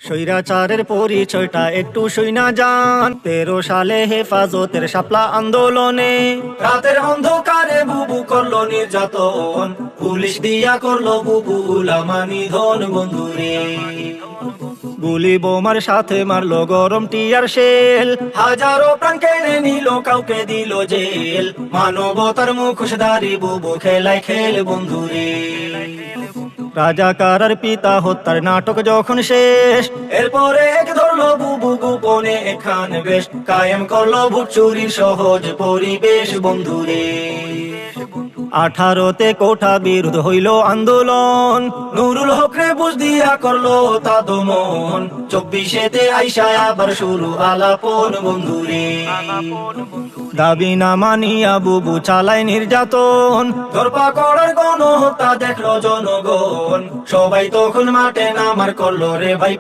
স্বৈরাচারের পরিচয়টা একটু শুইনা যান। 13 সালে হেফাজতের শাপলা আন্দোলনে রাতের অন্ধকারে বুবু করলো নির্যাতন, পুলিশ দিয়া করলো বুবু উলামা নিধন বন্ধুরে। গুলি বোমার সাথে মারলো গরম টিয়ার শেল, হাজারো প্রাণ কেড়ে নিল, কাউকে দিল জেল। মানবতার মুখোশধারী বুবু খেলায় খেল বন্ধুরে। রাজাকার আর পিতা হত্যার নাটক যখন শেষ, এরপরে এক ধরলো বুবু গোপনে এখান বেশ, কায়েম করলো ভোট চুরির সহজ পরিবেশ বন্ধুরে। 18তে কোঠা বিরোধ হইল আন্দোলন, নুরুল হকরে বুঝ দিয়া করলো তা দমন। 24তে আইসা আবার শুরু আলাপন বন্ধুরে। দাবি না মানিয়া বুবু চালায় নির্যাতন, ধরপাকড়ের গণহত্যা দেখলো জনগণ। সবাই তখন মাঠে নামার করলো রে ভাই।